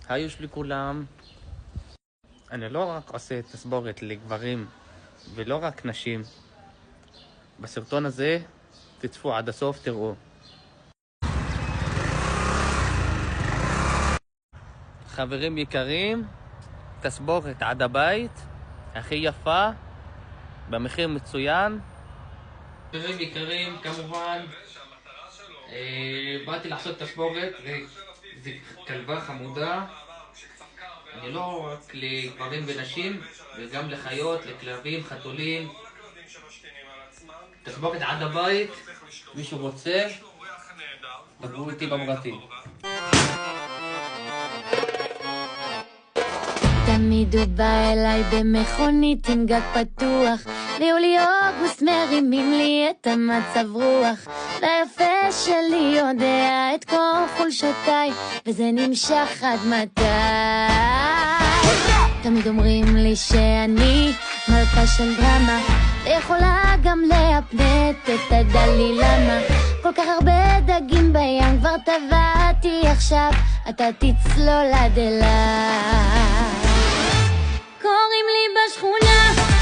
היו שלי כולם. אני לא רק עושה תסבורת לגברים ולא רק נשים. בסרטון הזה תצפו עד הסוף, תראו. חברים יקרים, תסבורת עד הבית, הכי יפה, במחיר מצוין. חברים יקרים, כמובן באתי לעשות תסבורת, זו כלבה חמודה. אני לא רק לגברים ונשים, וגם לחיות, לכלבים, חתולים. תסבורת עד הבית, מישהו רוצה, דברו איתי בפרטי. תמיד הוא בא אליי במכונית עם גג פתוח, ביולי אוגוסט מרימים לי את המצב רוח, והיפה שלי יודע את כל חולשותיי, וזה נמשך עד מתי. תמיד אומרים לי שאני מלכה של דרמה, ויכולה גם להפנט את הדלילמה. כל כך הרבה דגים בים כבר טבעתי, עכשיו אתה תצלול עד אליי. קוראים לי בשכונה